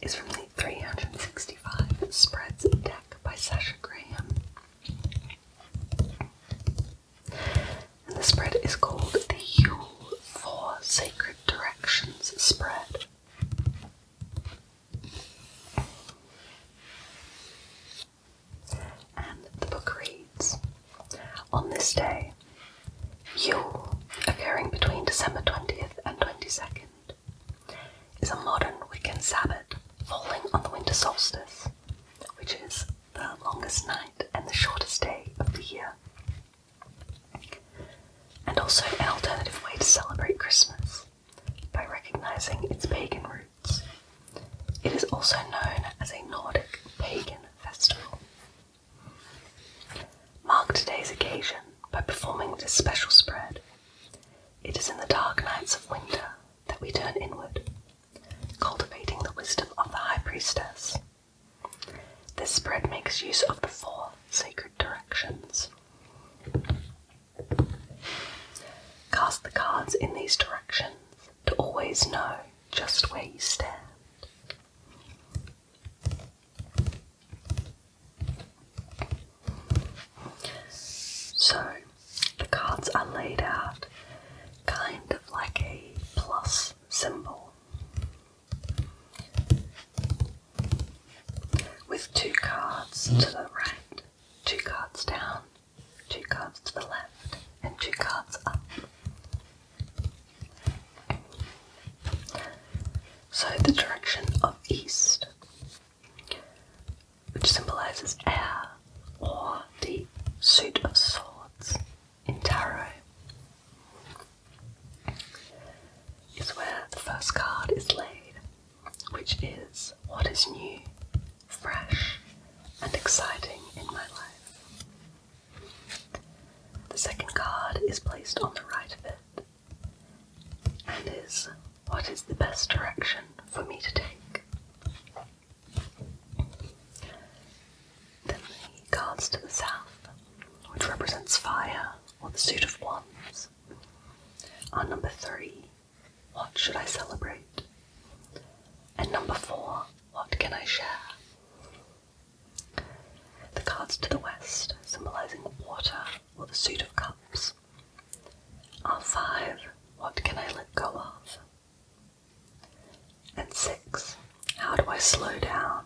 is from the 365 Spreads deck by Sasha Graham. And the spread is called the Yule 4 Sacred Directions spread. And the book reads, on this day, Yule, occurring between December 20th and 22nd, is a modern Wiccan Sabbath falling on the winter solstice, which is the longest night and the shortest day of the year, and also an alternative way to celebrate Christmas by recognizing its pagan roots. It is also known as a Nordic pagan festival. Mark today's occasion by performing this special spread. It is in the dark nights of winter that we turn inward, cultivating the wisdom of the High Priestess. This spread makes use of the 4 sacred directions. Cast the cards in these directions to always know just where you stand. So, the cards are laid out kind of like a plus symbol, with 2 cards to the right, 2 cards down, 2 cards to the left, and 2 cards up. So the direction of east, which symbolises air or the suit of swords in tarot, is where the first card is laid, which is what is new, fresh, and exciting in my life. The second card is placed on the right of it, and is what is the best direction for me to take. Then the cards to the south, which represents fire or the suit of wands, are number 3, what should I celebrate? And number 4, what can I share? The cards to the west, symbolising water or the suit of cups, are 5, what can I let go of? And 6, how do I slow down?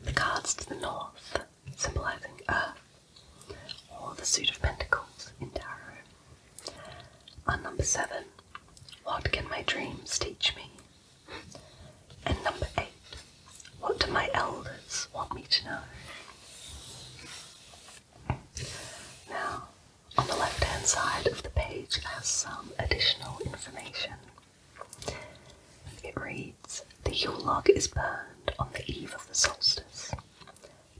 The cards to the north, symbolising earth or the suit of pentacles in tarot, are number 7, what can my dreams teach me? And number 8, what do my elders want me to know? Now, on the left-hand side of the page has some additional information. It reads, the Yule log is burned on the eve of the solstice.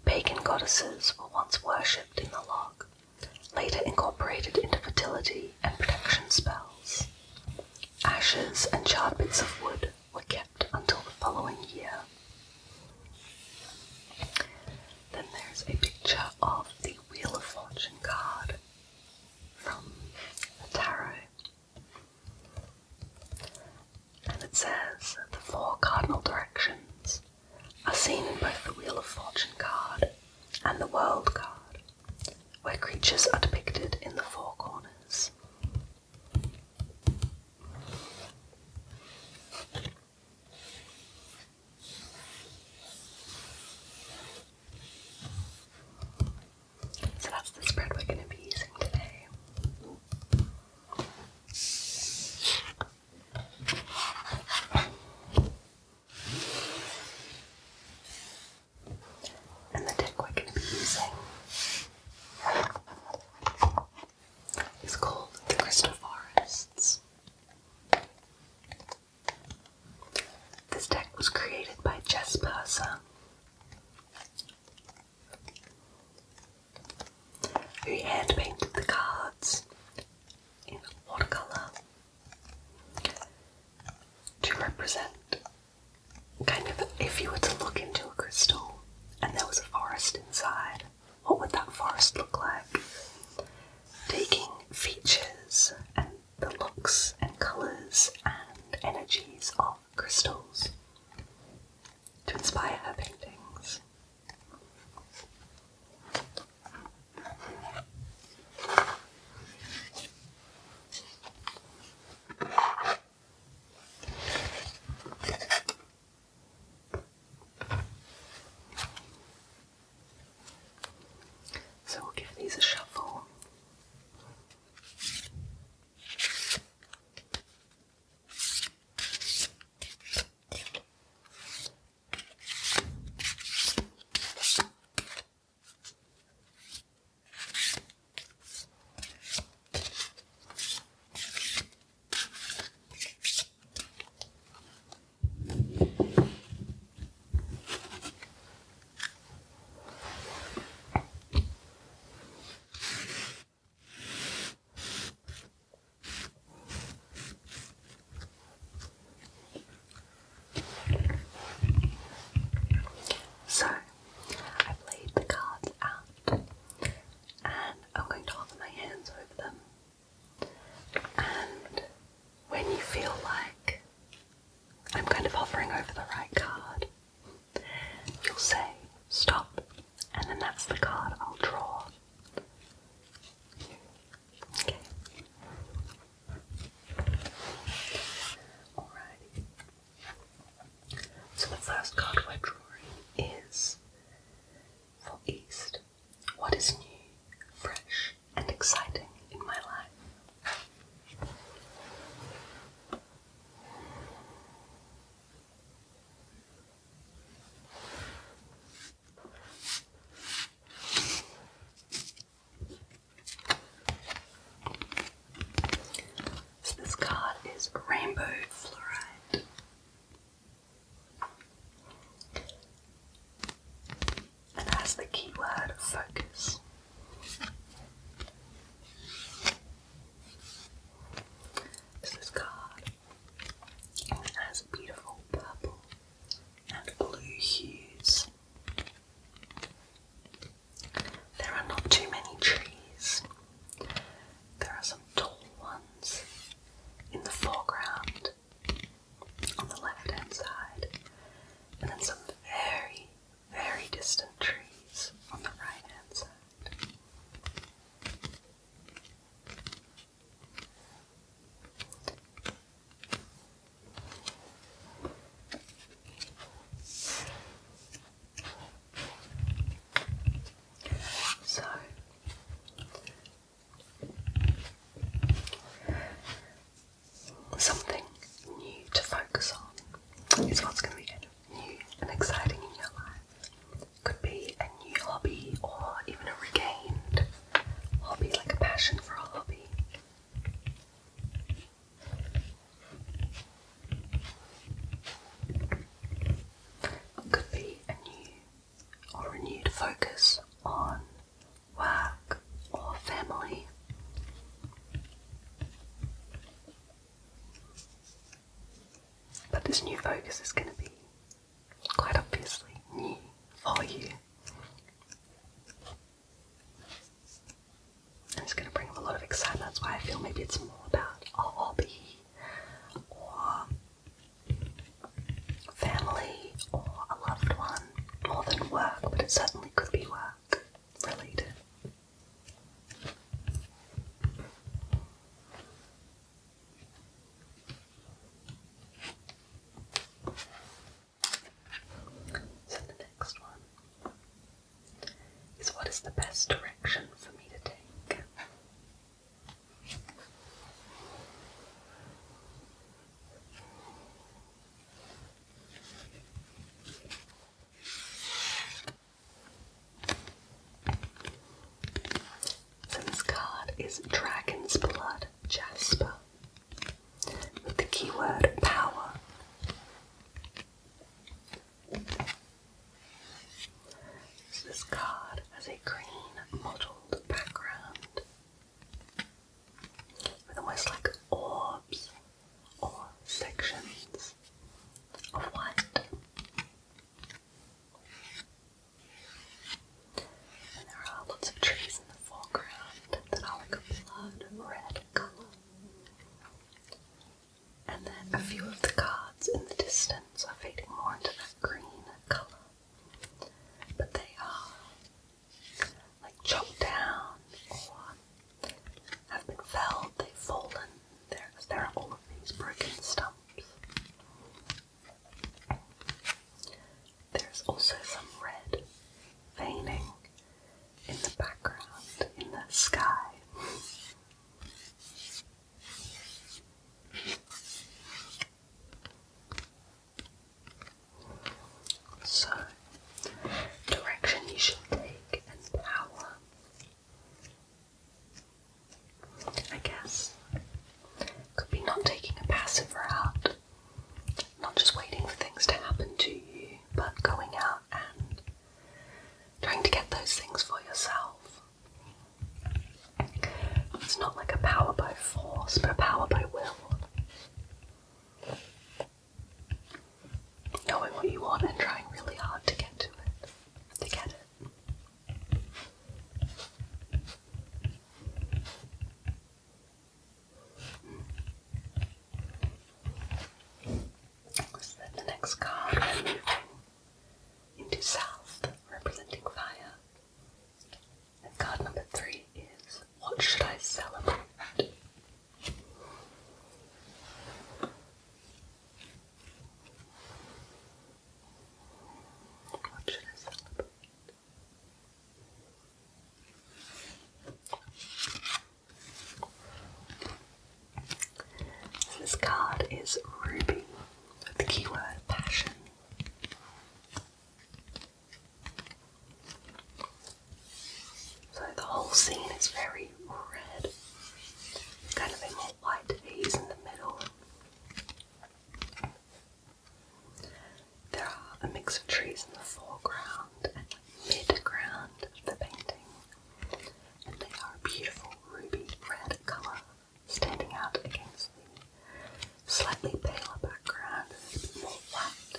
Pagan goddesses were once worshipped in the log, later incorporated into fertility and protection spells. Ashes and charred bits of wood were kept until the following year. Then there's a picture of the Wheel of Fortune card from the tarot. And it says the 4 cardinal directions are seen in both the Wheel of Fortune card and the World card, where creatures are depicted in the 4 corners. So that's the spread we're going to be using today. And the deck we're going to be using is called the Crystal Forests. This deck was created by Jess Purser, who hand painted the cards in watercolour to represent kind of, if you were to look into a crystal and there was a forest inside, what would that forest look like? Taking features and the looks and colours and energies of feel like I'm kind of hovering over the right card, you'll say stop, and then that's the card I'll draw. Okay. Alrighty. So the first card we're drawing is for East. What is new, fresh, and exciting in my life? So this card is Rainbow Fluoride. And has the keyword focus. This card has beautiful purple and blue hues. There are not too many trees. There are some tall ones in the foreground on the left-hand side, and then some very, very distant trees on the right-hand side. So, something new to focus on is what's going to be new and exciting in your life. Could be a new hobby or even a regained hobby, like a passion for a hobby. Could be a new or renewed focus on work or family. But this new focus is going to be quite obviously new for you. And it's going to bring up a lot of excitement. That's why I feel maybe it's more about a hobby or family or a loved one more than work, but it certainly could be work related. So the next one is, what is the best direction for me to take? So this card is Dragon's Blood Jasper with the keyword power. So this card has a green mottled background with almost like orbs or sections of white. And there are lots of trees in the foreground that are like a blood red colour. And then a few of the cards in the distance are fading more into that green colour. But they are like chopped down or have been felled, they've fallen. There are all of these broken stumps. There's also some red veining in the background, in the sky. So, direction you should take and power. I guess could be not taking a passive route, not just waiting for things to happen to you, but going out and trying to get those things for yourself. It's not like a power by force, but a power by will. Knowing what you want and trying really hard to get to it, to get it. next card, we're moving into South, representing fire. And card number 3 is, what should I celebrate? What should I celebrate? This card is Ruby, with the keyword passion. So the whole scene is very red. Kind of a more white haze in the middle. There are a mix of trees in the foreground and mid-ground of the painting. And they are a beautiful ruby red colour, standing out against the slightly paler background and a bit more white.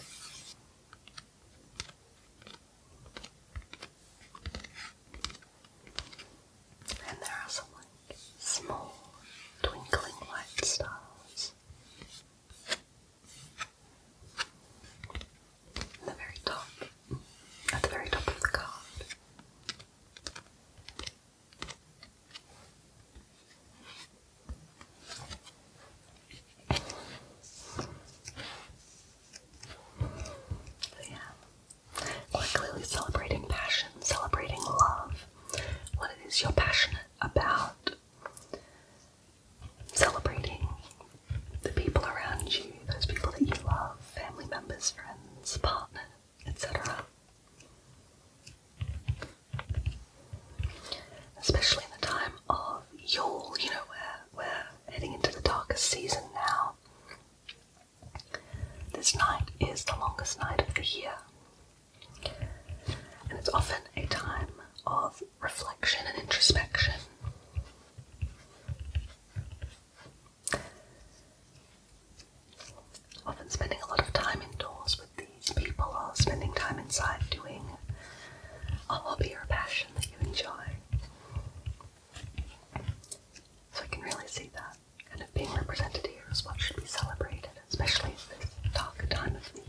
And there are some like small twinkling white stars at the very top of the card. Quite clearly celebrating passion, celebrating love, what it is you're passionate about, celebrating the people around you, those people that you love, family members, friends, partner, etc. Especially in the time of Yule, you know, where we're heading into the darkest season now. This night is the longest night of the year. And it's often a time of reflection and introspection. Often spending a lot of time indoors with these people, or spending time inside doing a hobby or a passion that you enjoy. So I can really see that kind of being represented here as what should be celebrated, especially at this darker time of the year.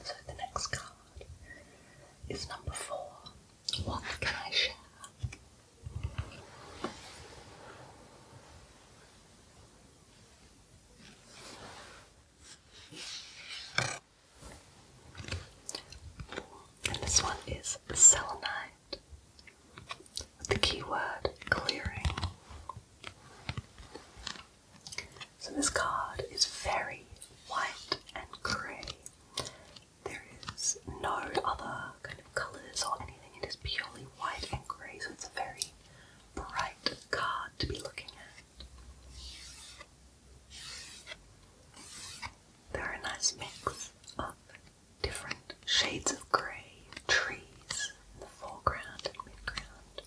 So the next card is number 4. What can I share? And this one is selenite, with the keyword clearing. So this card is very white and grey. There is no other kind of colours or anything. It is purely white and grey, so it's a very bright card to be looking at. There are a nice mix of different shades of grey, trees in the foreground and midground.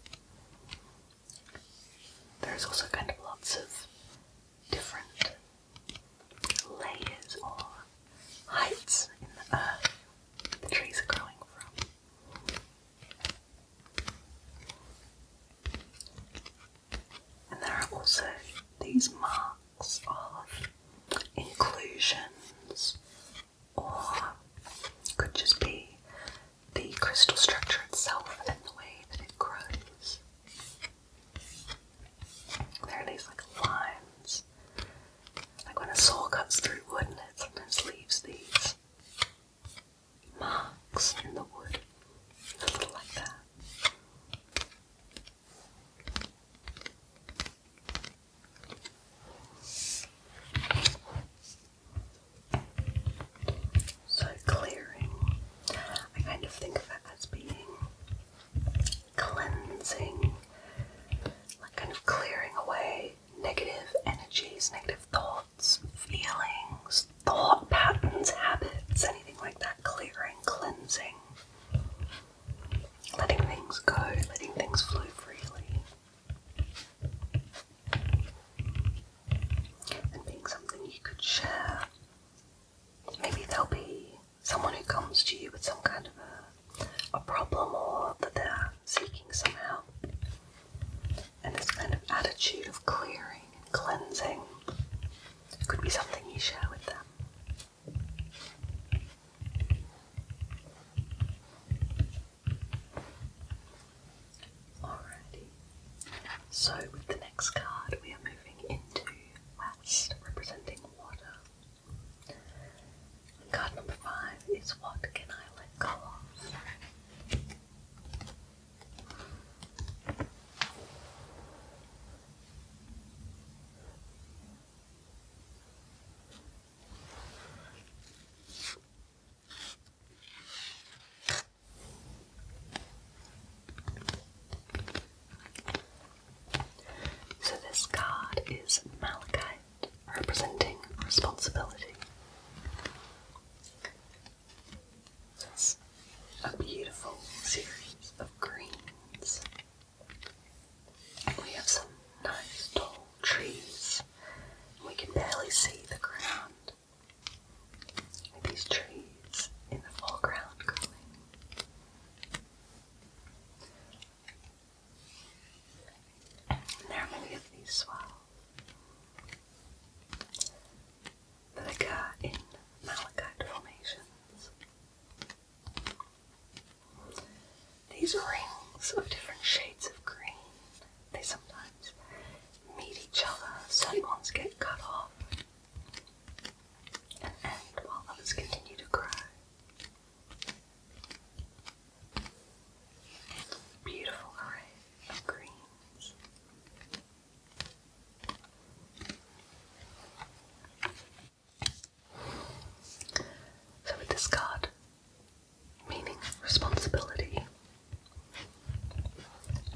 There's also kind of lots of different layers or heights in the earth the trees are growing from. And there are also these marks of inclusions, or could just be the crystal structure itself and the way that it grows. There are these like lines, like when a saw cuts through wood and it sometimes leaves these marks in the wood. A little like that. So clearing, I kind of think of it as being cleansing, like kind of clearing away negative energies, negative thoughts, feelings, thought patterns, habits, anything like that. Clearing, cleansing, letting things go, letting things flow freely, and being something you could share. Maybe there'll be someone who comes to you with some kind of a problem, or that they're seeking some help, and this kind of attitude of clearing cleansing. It could be something you share with them. Alrighty, so with the next card we are moving into West, representing water. And card number 5 is what can I let go of? So this card is Malachite, representing responsibility. It's a beautiful series of greens. We have some nice tall trees. We can barely see the ground, with these trees in the foreground growing. And there are many of these swells that occur in malachite formations. These rings of different shades of green, they sometimes meet each other. Certain ones get cut off and end while others continue to grow. Beautiful array of greens. So with this card, meaning responsibility,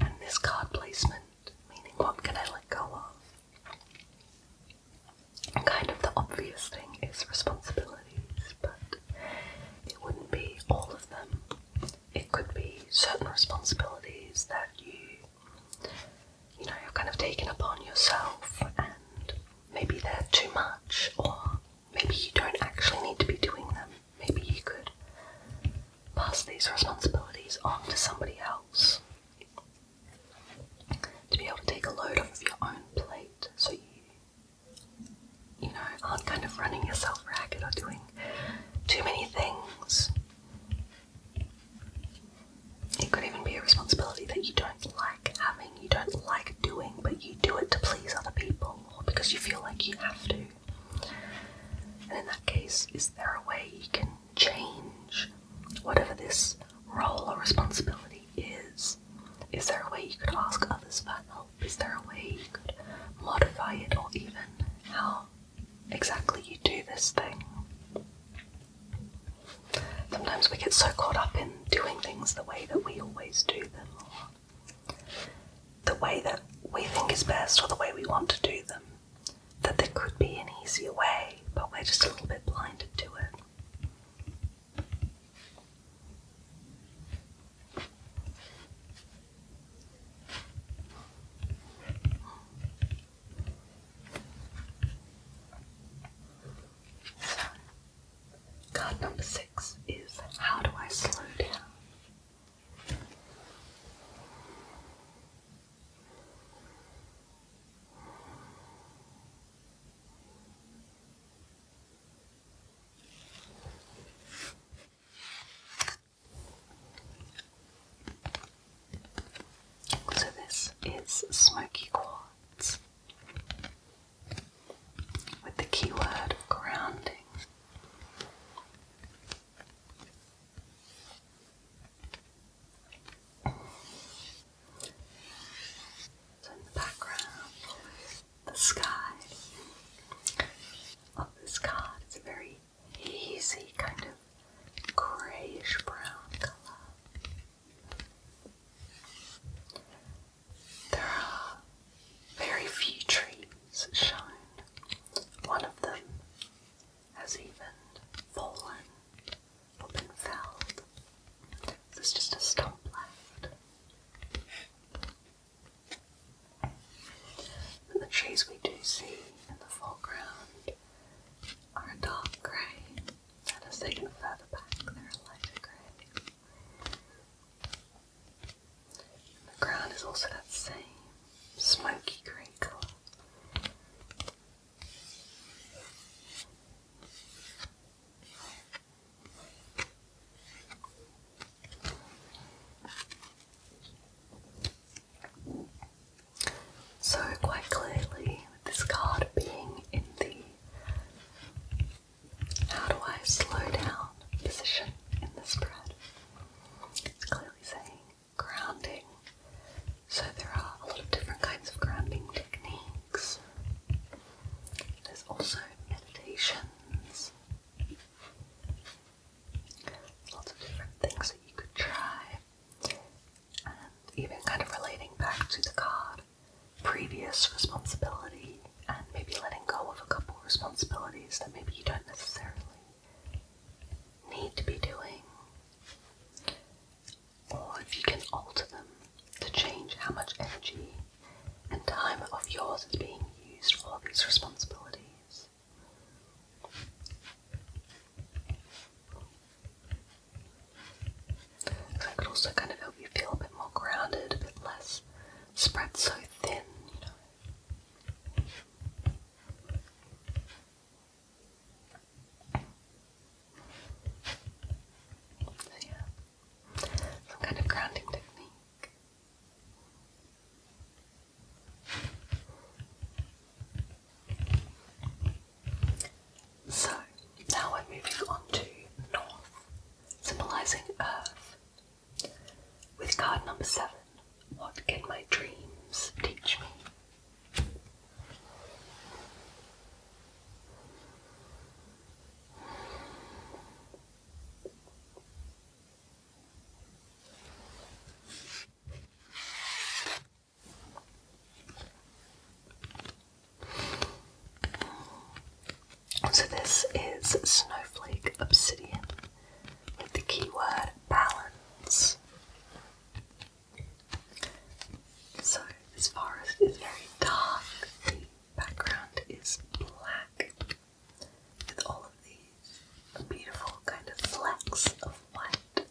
and this card placement, meaning what can I let go of? Kind of the obvious thing is responsibilities, but it wouldn't be all of them. It could be certain responsibilities that you're kind of taking upon yourself, and maybe they're too much, or maybe you don't actually need to be doing them. Maybe you could pass these responsibilities on to somebody else to be able to take a load off of your own plate, so you aren't kind of running yourself ragged or doing too many things. It could even be a responsibility that you don't like having, you don't like doing, but you do it to please other people, or because you feel like you have to. And in that case, is there a way you can change whatever this role or responsibility is? Is there a way you could ask others for help? Is there a way you could modify it, or even how exactly you do this thing? Sometimes we get so caught up in doing things the way that we always do them, or the way that we think is best, or the way we want to do them, that there could be an easier way, but we're just a little bit blinded to it. Card number 6 is how do I slow down? So this is smoky quartz with the keyword grounding. So in the background, the sky of this card is a very hazy kind of greyish brown colour. There are very few trees shown. One of them has even fallen or been felled. There's just a stump left. And the trees we do see in the foreground are a dark grey, and as they get further back, they're a lighter grey. And the ground is also that same smoky grey colour. of relating back to the card, previous responsibility, and maybe letting go of a couple responsibilities that maybe you don't necessarily need to be doing, or if you can alter them to change how much energy and time of yours is being used for these responsibilities. So it could also kind of help you feel a bit more grounded, a bit less spread so thin, you know. So yeah, some kind of grounding technique. So now we're moving on to North, symbolising Earth. With card number 7, what can my dreams teach me? So this is Snowflake Obsidian with the keyword balance. So this forest is very dark, the background is black with all of these beautiful kind of flecks of white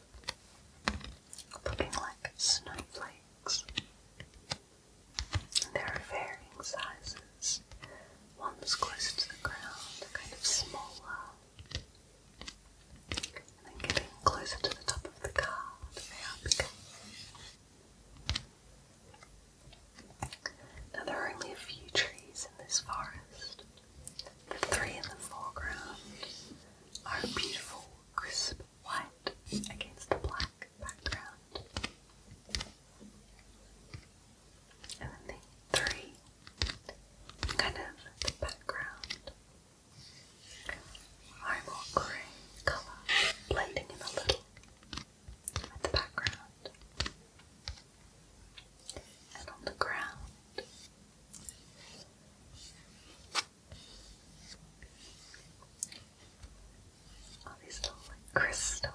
looking like snowflakes. And there are varying sizes. One's close to the ground, kind of smaller, and then getting closer to the top of the card, they are bigger. Now there are only a few trees in this forest. The three in the foreground are a beautiful, crisp white against the black background. And then the three kind of the background are more grey colour, blending in a little with the background. And on the ground are these little crystals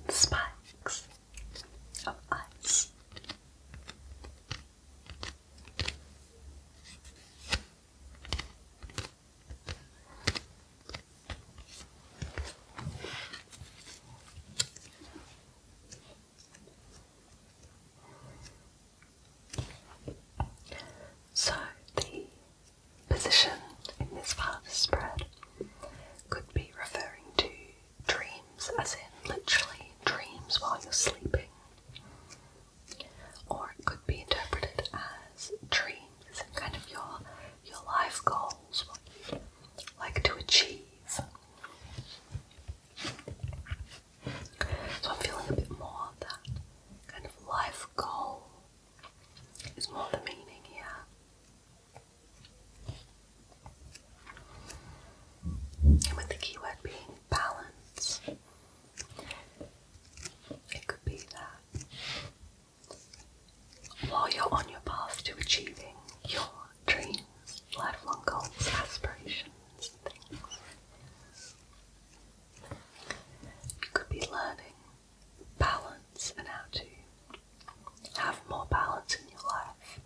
and spikes of ice. So the position in this part of the spread could be referring to dreams, as in literally dreams while you're sleeping, or it could be interpreted as dreams as in kind of your life goals, what you'd like to achieve. So I'm feeling a bit more of that kind of life goal is more the meaning here. And with the keyword being balance, it could be that while you're on your path to achieving your dreams, lifelong goals, aspirations and things, you could be learning balance and how to have more balance in your life,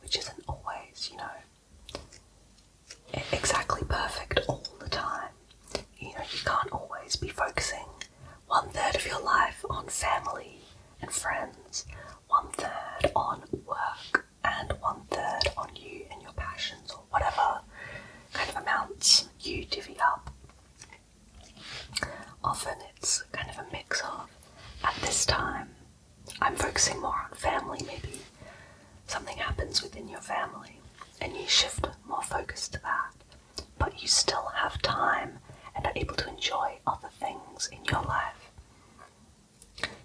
which isn't always, you know, exactly perfect all the time. You know, you can't always be focusing 1/3 of your life on family and friends, 1/3 on work, and 1/3 on you and your passions, or whatever kind of amounts you divvy up. Often it's kind of a mix of, at this time, I'm focusing more on family, maybe something happens within your family and you shift more focus to that, but you still have time and are able to enjoy other things in your life.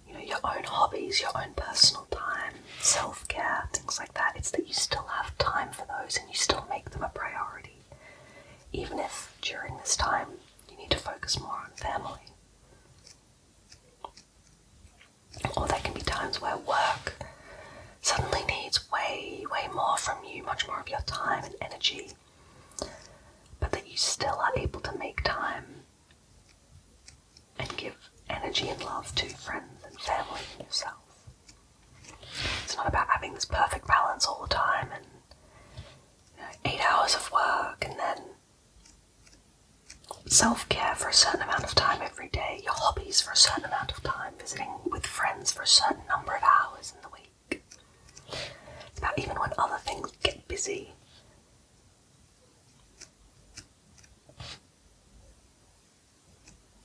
You know, your own hobbies, your own personal time, self-care, things like that. It's that you still have time for those and you still make them a priority, even if during this time you need to focus more on family. Or there can be times where work suddenly needs way, way more from you, much more of your time and energy, but that you still are able to make time and give energy and love to friends and family and yourself. It's not about having this perfect balance all the time and 8 hours of work and then self-care for a certain amount of time every day, your hobbies for a certain amount of time, visiting with friends for a certain number of hours in the week. It's about even when other things get busy,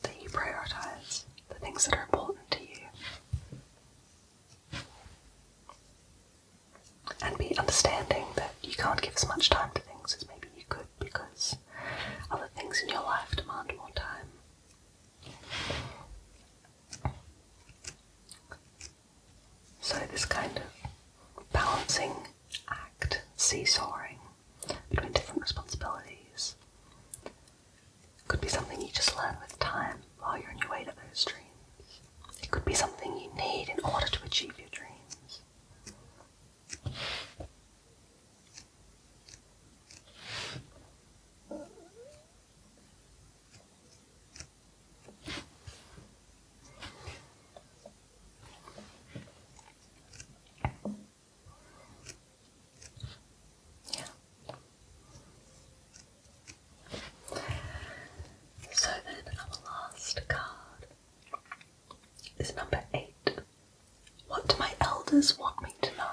that you prioritize the things that are important to you. And be understanding that you can't give as much time to things as maybe you could because other things in your life demand more time. So this kind of balancing act, seesawing between different responsibilities, could be something you just learn with time while you're on your way to those dreams. It could be something you need in order to achieve your dreams. So then our last card is number 8. What do my elders want me to know?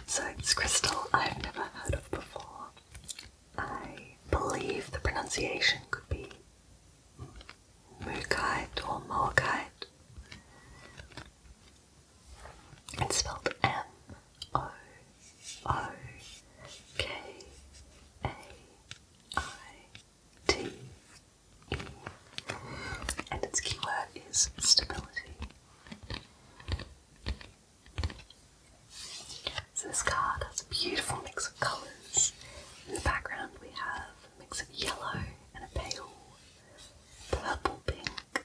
So this crystal I've never heard of before. I believe the pronunciation could be Mookite or Moakite. It's spelled Mookaite. And its keyword is stability. So this card has a beautiful mix of colours. In the background we have a mix of yellow and a pale purple pink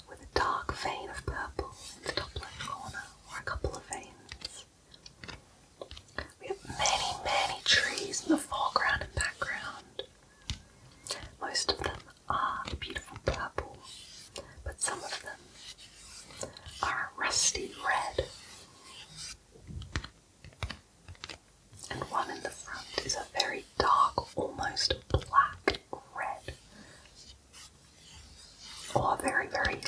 with a dark vein of purple in the top left corner, or a couple of veins. We have many, many trees in the foreground and background. Most of them are a beautiful purple, but some of them are a rusty red. And one in the front is a very dark, almost black red. Or a very, very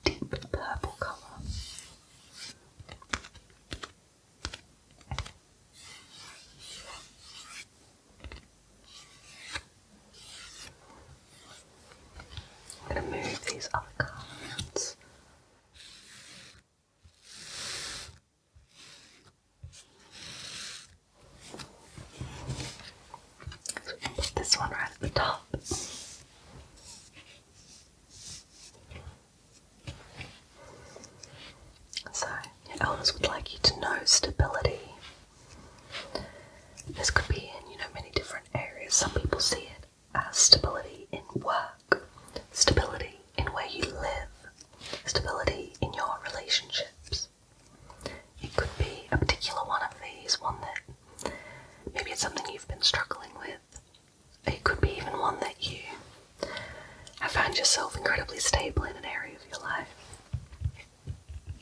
deep purple colour. I'm going to move these other cards. So we can put this one right at the top. So, your elders would like you to know stability. This could be in, many different areas. Some people see it as stability in work, stability in where you live, stability in your relationships. It could be a particular one of these, one that maybe it's something you've been struggling with. It could be even one that you have found yourself incredibly stable in an area of your life.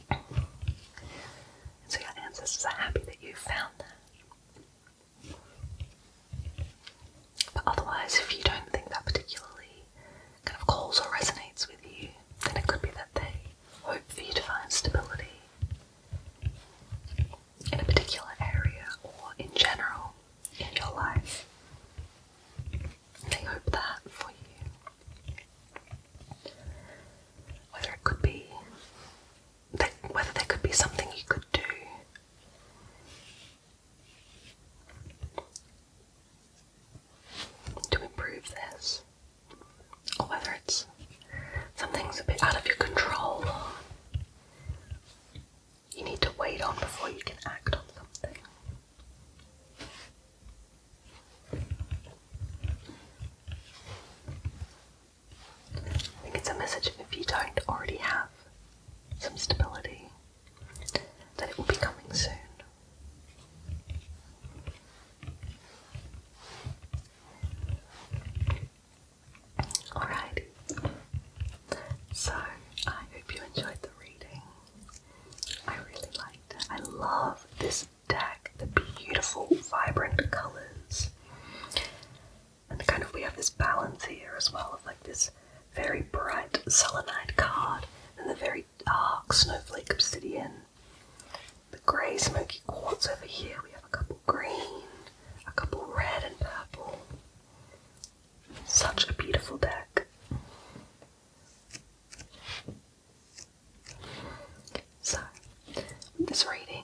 And so your ancestors are happy dark snowflake obsidian. The grey smoky quartz over here. We have a couple green, a couple red and purple. Such a beautiful deck. So, with this reading,